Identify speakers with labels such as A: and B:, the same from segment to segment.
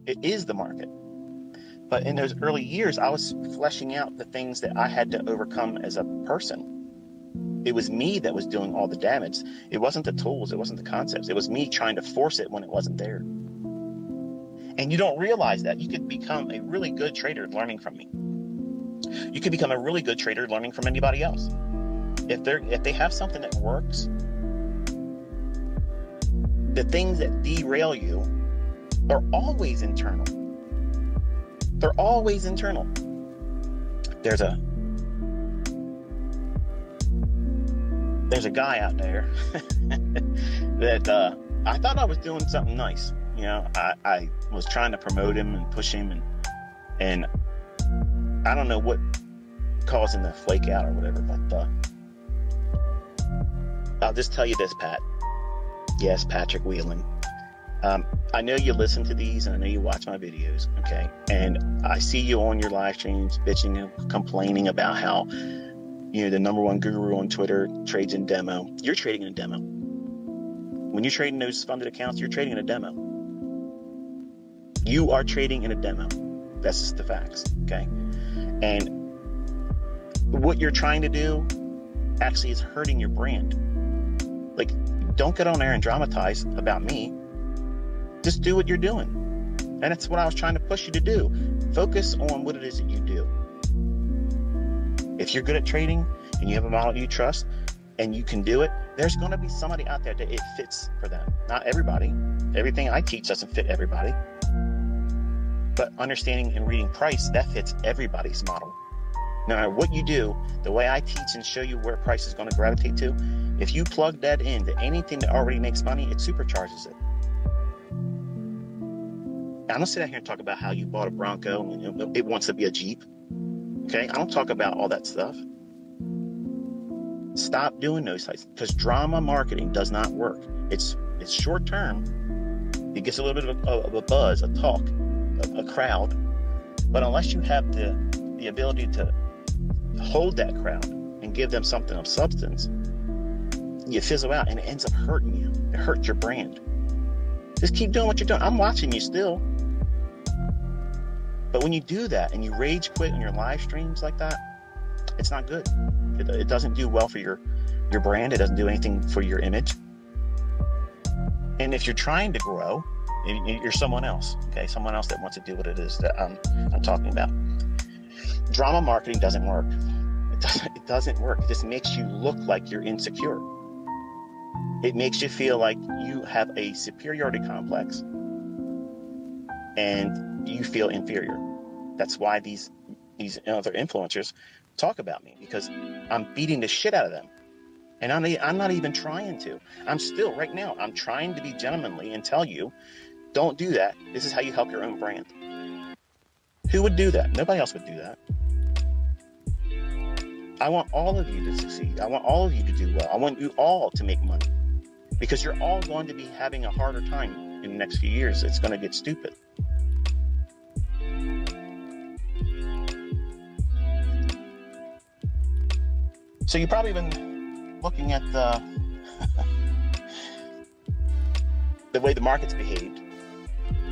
A: It is the market. But in those early years, I was fleshing out the things that I had to overcome as a person. It was me that was doing all the damage. It wasn't the tools. It wasn't the concepts. It was me trying to force it when it wasn't there. And you don't realize that. You could become a really good trader learning from me. You could become a really good trader learning from anybody else. If they have something that works, the things that derail you are always internal. They're always internal. There's a guy out there that I thought I was doing something nice. You know, I was trying to promote him and push him, and I don't know what caused him to flake out or whatever, but I'll just tell you this, Pat. Yes, Patrick Whelan. I know you listen to these, and I know you watch my videos, okay? And I see you on your live streams bitching and complaining about how, you know, the #1 guru on Twitter trades in demo. You're trading in a demo. When you're trading those funded accounts, you're trading in a demo. You are trading in a demo. That's just the facts, okay? And what you're trying to do actually is hurting your brand. Like, don't get on there and dramatize about me. Just do what you're doing. And that's what I was trying to push you to do. Focus on what it is that you do. If you're good at trading and you have a model you trust and you can do it, there's going to be somebody out there that it fits for them. Not everybody. Everything I teach doesn't fit everybody. But understanding and reading price, that fits everybody's model. No matter what you do, the way I teach and show you where price is going to gravitate to, if you plug that into anything that already makes money, it supercharges it. I don't sit out here and talk about how you bought a Bronco and it wants to be a Jeep. Okay? I don't talk about all that stuff. Stop doing those types, because drama marketing does not work. It's short term. It gets a little bit of a buzz, a talk, a crowd. But unless you have the ability to hold that crowd and give them something of substance, you fizzle out and it ends up hurting you. It hurts your brand. Just keep doing what you're doing. I'm watching you still. But when you do that and you rage quit on your live streams like that, it's not good. It doesn't do well for your brand. It doesn't do anything for your image. And if you're trying to grow, you're someone else, okay? Someone else that wants to do what it is that I'm talking about. Drama marketing doesn't work. It doesn't work. It just makes you look like you're insecure. It makes you feel like you have a superiority complex and you feel inferior. That's why these other influencers talk about me, because I'm beating the shit out of them. And I'm not even trying to. I'm trying to be gentlemanly and tell you, don't do that. This is how you help your own brand. Who would do that? Nobody else would do that. I want all of you to succeed. I want all of you to do well. I want you all to make money, because you're all going to be having a harder time in the next few years. It's going to get stupid. So you've probably been looking at the way the market's behaved.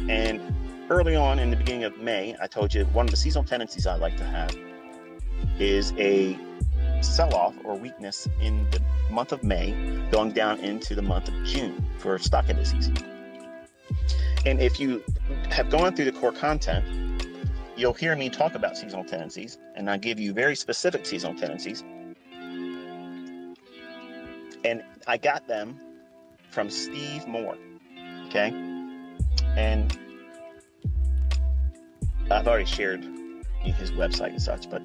A: And early on in the beginning of May, I told you one of the seasonal tendencies I like to have is a sell-off or weakness in the month of May going down into the month of June for stock indices. And if you have gone through the core content, you'll hear me talk about seasonal tendencies, and I give you very specific seasonal tendencies. And I got them from Steve Moore, okay? And I've already shared his website and such, but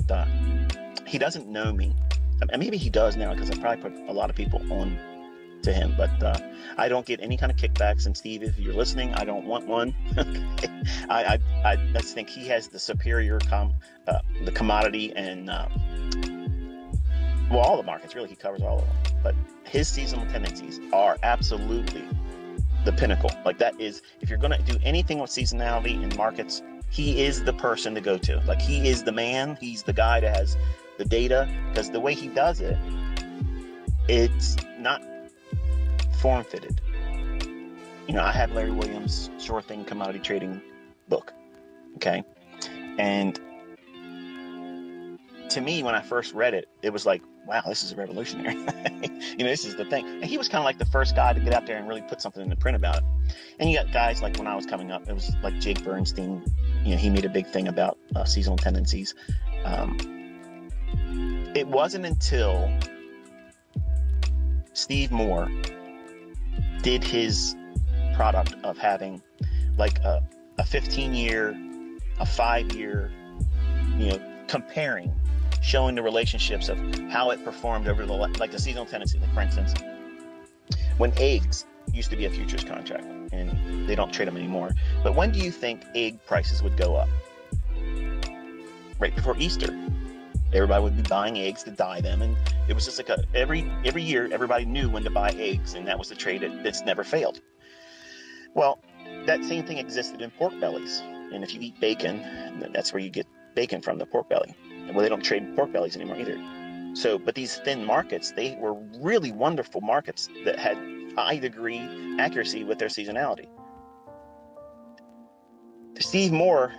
A: he doesn't know me. And maybe he does now, because I probably put a lot of people on to him, but I don't get any kind of kickbacks. And Steve, if you're listening, I don't want one. I just think he has the superior the commodity and well, all the markets, really. He covers all of them. But his seasonal tendencies are absolutely the pinnacle. Like, that is, if you're going to do anything with seasonality in markets, he is the person to go to. Like, he is the man. He's the guy that has the data, because the way he does it, it's not form-fitted. You know, I have Larry Williams' Sure Thing commodity trading book. Okay. And to me, when I first read it, it was like, wow, this is revolutionary. This is the thing. And he was kind of like the first guy to get out there and really put something into print about it. And you got guys like, when I was coming up, it was like Jake Bernstein. He made a big thing about seasonal tendencies. It wasn't until Steve Moore did his product of having like a 15-year, a 5-year, comparing, showing the relationships of how it performed over the seasonal tendency. Like, for instance, when eggs used to be a futures contract, and they don't trade them anymore. But when do you think egg prices would go up? Right before Easter. Everybody would be buying eggs to dye them, and it was just like every year everybody knew when to buy eggs, and that was the trade that's never failed. Well, that same thing existed in pork bellies, and if you eat bacon, that's where you get bacon from, the pork belly. Well, they don't trade pork bellies anymore either. So, but these thin markets, they were really wonderful markets that had high degree accuracy with their seasonality. Steve Moore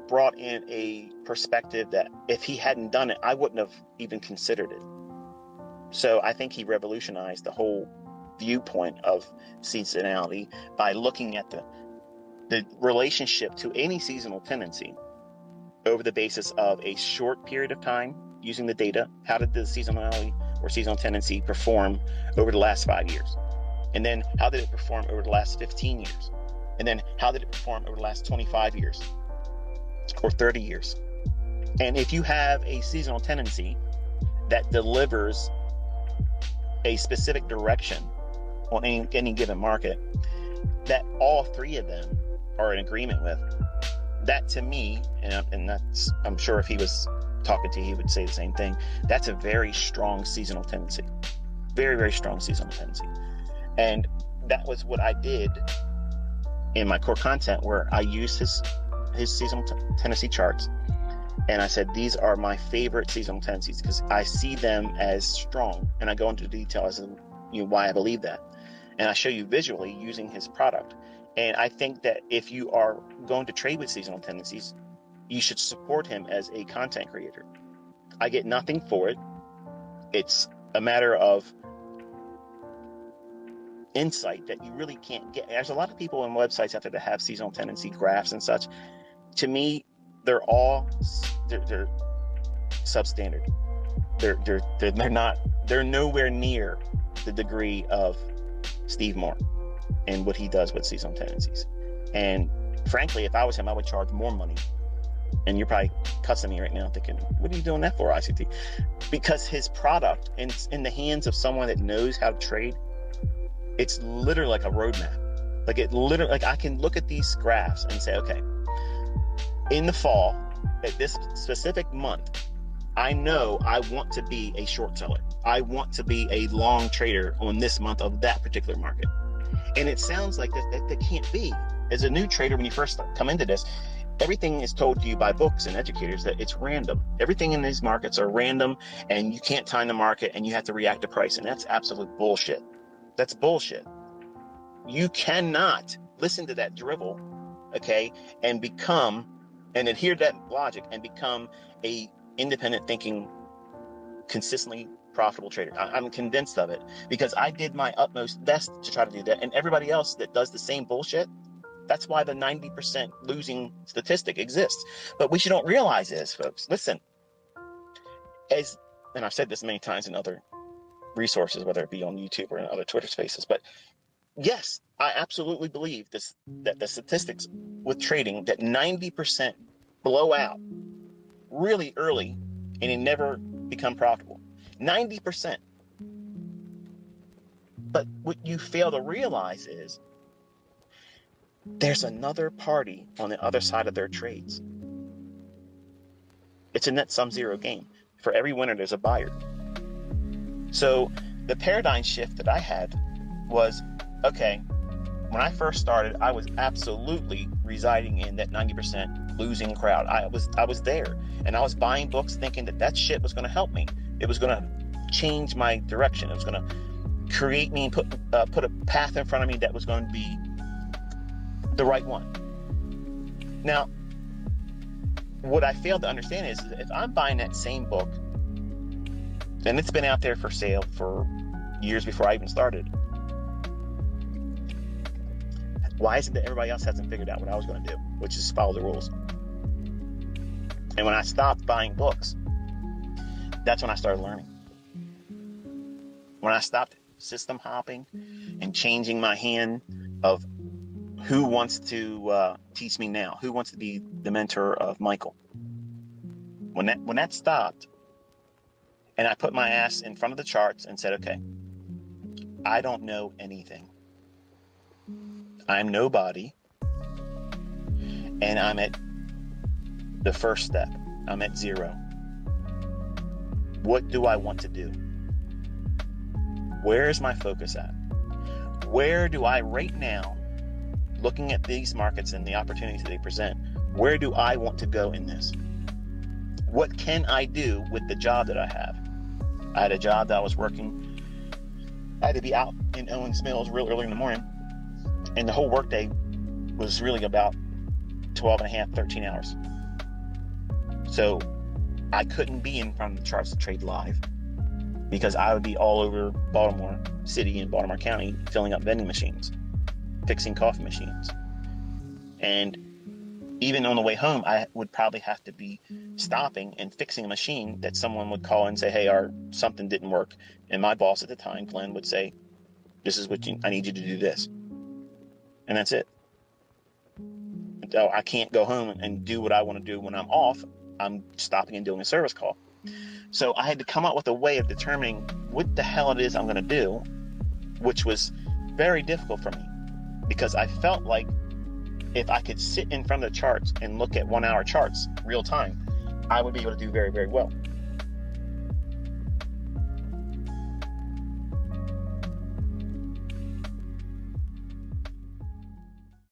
A: brought in a perspective that if he hadn't done it, I wouldn't have even considered it. So I think he revolutionized the whole viewpoint of seasonality by looking at the relationship to any seasonal tendency over the basis of a short period of time using the data. How did the seasonality or seasonal tendency perform over the last 5 years? And then how did it perform over the last 15 years? And then how did it perform over the last 25 years or 30 years? And if you have a seasonal tendency that delivers a specific direction on any given market, that all three of them are in agreement with, that to me, and that's, I'm sure if he was talking to you, he would say the same thing, that's a very strong seasonal tendency. Very, very strong seasonal tendency. And that was what I did in my core content, where I used his seasonal tendency charts, and I said, these are my favorite seasonal tendencies because I see them as strong, and I go into detail as to why I believe that, and I show you visually using his product. And I think that if you are going to trade with seasonal tendencies, you should support him as a content creator. I get nothing for it. It's a matter of insight that you really can't get. There's a lot of people on websites out there that have seasonal tendency graphs and such. To me, they're substandard. They're nowhere near the degree of Steve Moore and what he does with seasonal tendencies. And frankly, if I was him, I would charge more money. And you're probably cussing me right now thinking, what are you doing that for, ICT? Because his product, in the hands of someone that knows how to trade, it's literally like a roadmap. Like I can look at these graphs and say, okay, in the fall, at this specific month, I know I want to be a short seller. I want to be a long trader on this month of that particular market. And it sounds like that can't be. As a new trader, when you first come into this, everything is told to you by books and educators that it's random. Everything in these markets are random, and you can't time the market, and you have to react to price. And that's absolute bullshit. That's bullshit. You cannot listen to that drivel, okay, and adhere to that logic and become a independent thinking, consistently profitable trader. I'm convinced of it because I did my utmost best to try to do that. And everybody else that does the same bullshit, that's why the 90% losing statistic exists. But what you don't realize is, folks, listen, and I've said this many times in other resources, whether it be on YouTube or in other Twitter spaces, but yes, I absolutely believe that the statistics with trading, that 90% blow out really early and they never become profitable. 90%. But what you fail to realize is there's another party on the other side of their trades. It's a net sum zero game. For every winner, there's a buyer. So the paradigm shift that I had was, okay, when I first started, I was absolutely residing in that 90% losing crowd. I was there, and I was buying books thinking that shit was going to help me. It was going to change my direction. It was going to create me and put a path in front of me that was going to be the right one. Now, what I failed to understand is if I'm buying that same book, and it's been out there for sale for years before I even started, why is it that everybody else hasn't figured out what I was going to do, which is follow the rules? And when I stopped buying books, that's when I started learning. When I stopped system hopping and changing my hand of who wants to teach me now, who wants to be the mentor of Michael. When that stopped, and I put my ass in front of the charts and said, okay, I don't know anything. I'm nobody, and I'm at the first step. I'm at 0. What do I want to do? Where is my focus at? Where do I right now, looking at these markets and the opportunities that they present, where do I want to go in this? What can I do with the job that I have? I had a job that I was working. I had to be out in Owens Mills real early in the morning, and the whole workday was really about 12 and a half, 13 hours. So I couldn't be in front of the charts to trade live because I would be all over Baltimore City and Baltimore County filling up vending machines, fixing coffee machines. And even on the way home, I would probably have to be stopping and fixing a machine that someone would call and say, hey, something didn't work. And my boss at the time, Glenn, would say, this is I need you to do this. And that's it. So I can't go home and do what I want to do when I'm off. I'm stopping and doing a service call. So I had to come up with a way of determining what the hell it is I'm going to do, which was very difficult for me because I felt like if I could sit in front of the charts and look at 1 hour charts real time, I would be able to do very, very well.